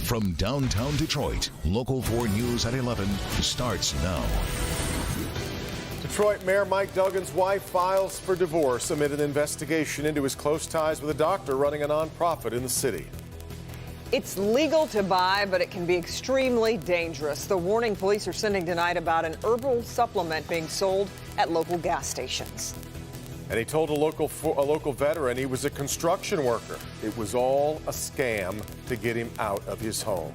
From downtown Detroit, Local 4 News at 11 starts now. Detroit Mayor Mike Duggan's wife files for divorce amid an investigation into his close ties with a doctor running a nonprofit in the city. It's legal to buy, but it can be extremely dangerous. The warning police are sending tonight about an herbal supplement being sold at local gas stations. And he told a local veteran he was a construction worker. It was all a scam to get him out of his home.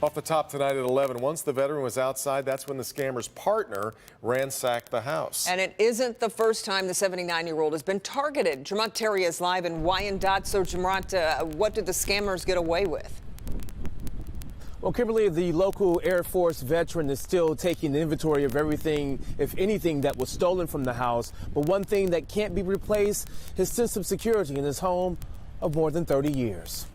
Off the top tonight at 11, once the veteran was outside, that's when the scammer's partner ransacked the house. And it isn't the first time the 79-year-old has been targeted. Jamont Terry is live in Wyandotte. So, Jamont, what did the scammers get away with? Well, Kimberly, the local Air Force veteran is still taking inventory of everything, if anything, that was stolen from the house. But one thing that can't be replaced, his sense of security in his home of more than 30 years.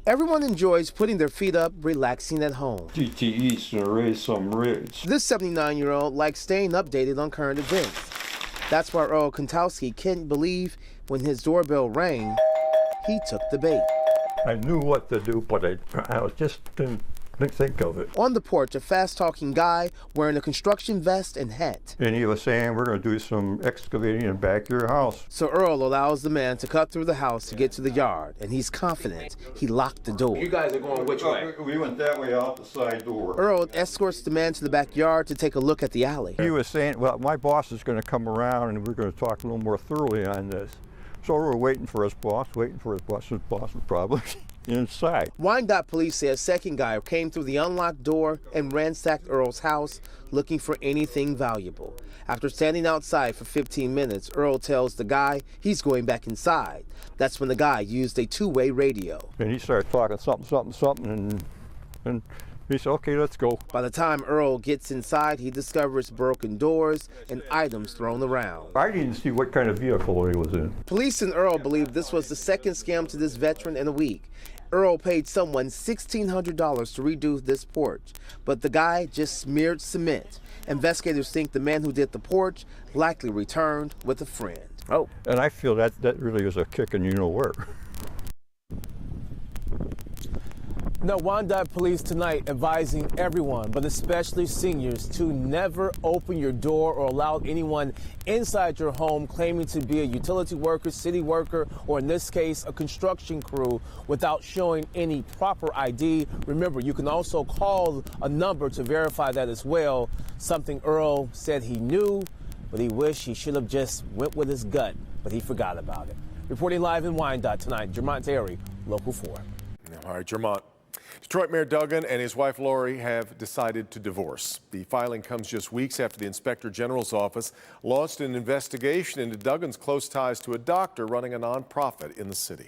Everyone enjoys putting their feet up, relaxing at home. GTE's to raise some rich. This 79-year-old likes staying updated on current events. That's why Earl Kontowski couldn't believe when his doorbell rang, he took the bait. I knew what to do, but I just didn't think of it. On the porch, a fast-talking guy wearing a construction vest and hat. And he was saying, we're going to do some excavating in the back of your house. So Earl allows the man to cut through the house to get to the yard, and he's confident he locked the door. You guys are going which way? We went that way out the side door. Earl escorts the man to the backyard to take a look at the alley. He was saying, well, my boss is going to come around and we're going to talk a little more thoroughly on this. So we were waiting for his boss. His boss was probably inside. Wyandotte police say a second guy came through the unlocked door and ransacked Earl's house looking for anything valuable. After standing outside for 15 minutes, Earl tells the guy he's going back inside. That's when the guy used a two-way radio. And he started talking something, and he said, okay, let's go. By the time Earl gets inside, he discovers broken doors and items thrown around. I didn't see what kind of vehicle he was in. Police and Earl believe this was the second scam to this veteran in a week. Earl paid someone $1,600 to redo this porch, but the guy just smeared cement. Investigators think the man who did the porch likely returned with a friend. Oh. And I feel that really is a kick in you-know-where. No, Wyandotte police tonight advising everyone, but especially seniors, to never open your door or allow anyone inside your home claiming to be a utility worker, city worker, or in this case, a construction crew without showing any proper ID. Remember, you can also call a number to verify that as well, something Earl said he knew, but he wished he should have just went with his gut, but he forgot about it. Reporting live in Wyandotte tonight, Jamont Terry, Local 4. All right, Jamont. Detroit Mayor Duggan and his wife Lori have decided to divorce. The filing comes just weeks after the Inspector General's office launched an investigation into Duggan's close ties to a doctor running a nonprofit in the city.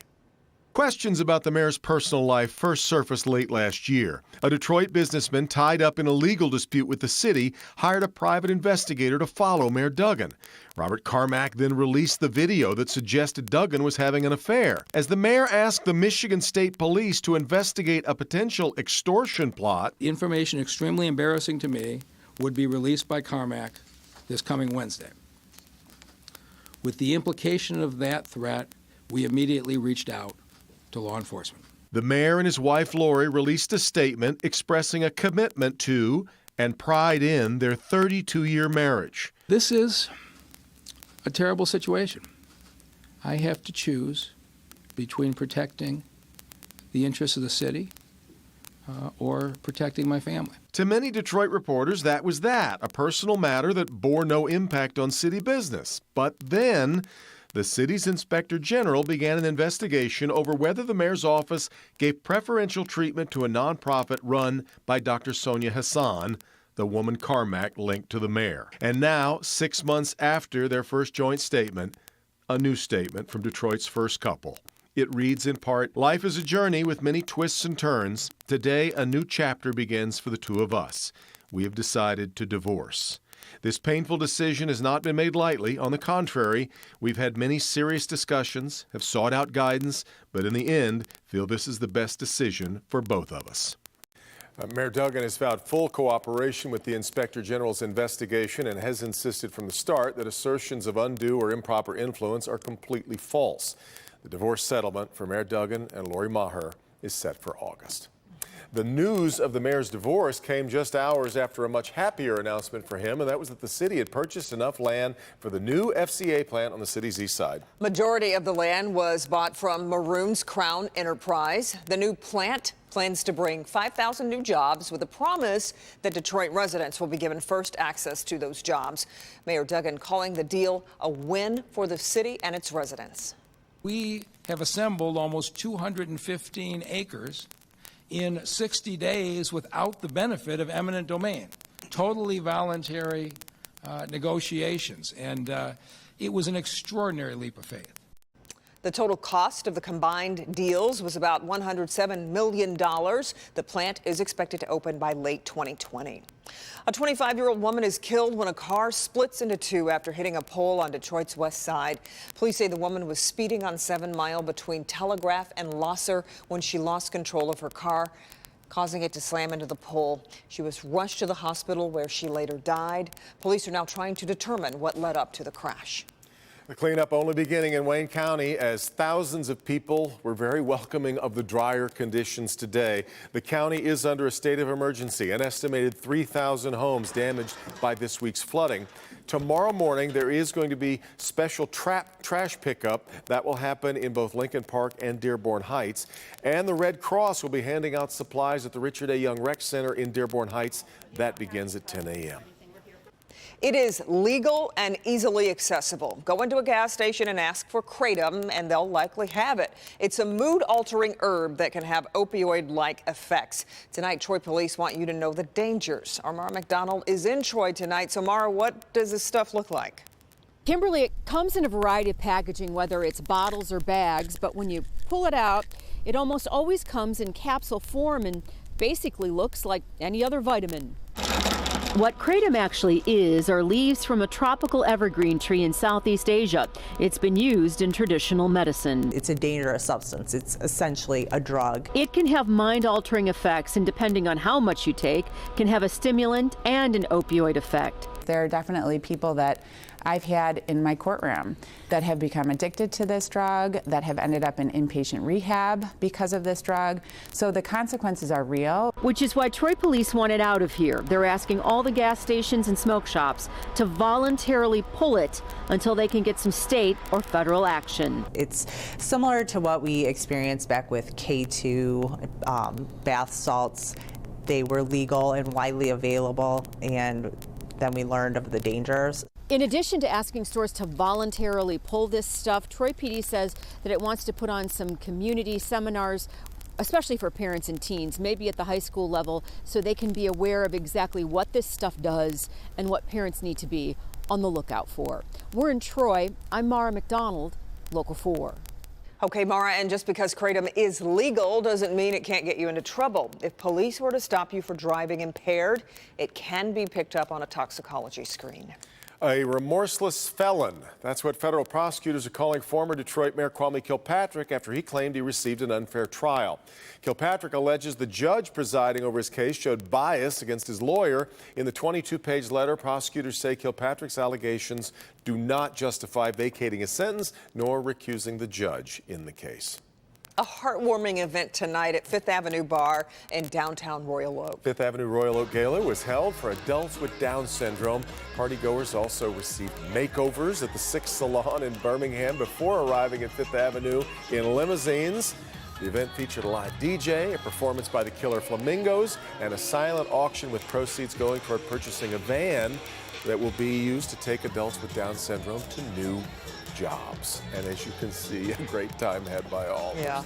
Questions about the mayor's personal life first surfaced late last year. A Detroit businessman tied up in a legal dispute with the city hired a private investigator to follow Mayor Duggan. Robert Carmack then released the video that suggested Duggan was having an affair. As the mayor asked the Michigan State Police to investigate a potential extortion plot, the information extremely embarrassing to me would be released by Carmack this coming Wednesday. With the implication of that threat, we immediately reached out to law enforcement. The mayor and his wife Lori released a statement expressing a commitment to and pride in their 32-year marriage. This is a terrible situation. I have to choose between protecting the interests of the city or protecting my family. To many Detroit reporters, that was a personal matter that bore no impact on city business. But then the city's Inspector General began an investigation over whether the mayor's office gave preferential treatment to a nonprofit run by Dr. Sonia Hassan, the woman Carmack linked to the mayor. And now, 6 months after their first joint statement, a new statement from Detroit's first couple. It reads in part, "Life is a journey with many twists and turns. Today, a new chapter begins for the two of us. We have decided to divorce. This painful decision has not been made lightly. On the contrary, we've had many serious discussions, have sought out guidance, but in the end, feel this is the best decision for both of us." Mayor Duggan has vowed full cooperation with the Inspector General's investigation and has insisted from the start that assertions of undue or improper influence are completely false. The divorce settlement for Mayor Duggan and Lori Maher is set for August. The news of the mayor's divorce came just hours after a much happier announcement for him, and that was that the city had purchased enough land for the new FCA plant on the city's east side. Majority of the land was bought from Maroon's Crown Enterprise. The new plant plans to bring 5,000 new jobs with a promise that Detroit residents will be given first access to those jobs. Mayor Duggan calling the deal a win for the city and its residents. We have assembled almost 215 acres in 60 days without the benefit of eminent domain. Totally voluntary negotiations, and it was an extraordinary leap of faith. The total cost of the combined deals was about $107 million. The plant is expected to open by late 2020. A 25-year-old woman is killed when a car splits into two after hitting a pole on Detroit's west side. Police say the woman was speeding on 7 Mile between Telegraph and Losser when she lost control of her car, causing it to slam into the pole. She was rushed to the hospital where she later died. Police are now trying to determine what led up to the crash. The cleanup only beginning in Wayne County as thousands of people were very welcoming of the drier conditions today. The county is under a state of emergency. An estimated 3,000 homes damaged by this week's flooding. Tomorrow morning, there is going to be special trash pickup that will happen in both Lincoln Park and Dearborn Heights. And the Red Cross will be handing out supplies at the Richard A. Young Rec Center in Dearborn Heights. That begins at 10 a.m. It is legal and easily accessible. Go into a gas station and ask for Kratom, and they'll likely have it. It's a mood-altering herb that can have opioid-like effects. Tonight, Troy police want you to know the dangers. Our Mara McDonald is in Troy tonight. So, Mara, what does this stuff look like? Kimberly, it comes in a variety of packaging, whether it's bottles or bags, but when you pull it out, it almost always comes in capsule form and basically looks like any other vitamin. What kratom actually is are leaves from a tropical evergreen tree in Southeast Asia. It's been used in traditional medicine. It's a dangerous substance. It's essentially a drug. It can have mind-altering effects, and depending on how much you take, can have a stimulant and an opioid effect. There are definitely people that I've had in my courtroom that have become addicted to this drug, that have ended up in inpatient rehab because of this drug. So the consequences are real. Which is why Troy police want it out of here. They're asking all the gas stations and smoke shops to voluntarily pull it until they can get some state or federal action. It's similar to what we experienced back with K2 bath salts. They were legal and widely available, and then we learned of the dangers. In addition to asking stores to voluntarily pull this stuff, Troy PD says that it wants to put on some community seminars, especially for parents and teens, maybe at the high school level, so they can be aware of exactly what this stuff does and what parents need to be on the lookout for. We're in Troy. I'm Mara McDonald, Local 4. Okay, Mara, and just because kratom is legal doesn't mean it can't get you into trouble. If police were to stop you for driving impaired, it can be picked up on a toxicology screen. A remorseless felon. That's what federal prosecutors are calling former Detroit Mayor Kwame Kilpatrick after he claimed he received an unfair trial. Kilpatrick alleges the judge presiding over his case showed bias against his lawyer. In the 22-page letter, prosecutors say Kilpatrick's allegations do not justify vacating his sentence nor recusing the judge in the case. A heartwarming event tonight at Fifth Avenue Bar in downtown Royal Oak. Fifth Avenue Royal Oak Gala was held for adults with Down syndrome. Partygoers also received makeovers at the Six Salon in Birmingham before arriving at Fifth Avenue in limousines. The event featured a live DJ, a performance by the Killer Flamingos, and a silent auction with proceeds going toward purchasing a van that will be used to take adults with Down syndrome to new jobs. And as you can see, a great time had by all. Yeah.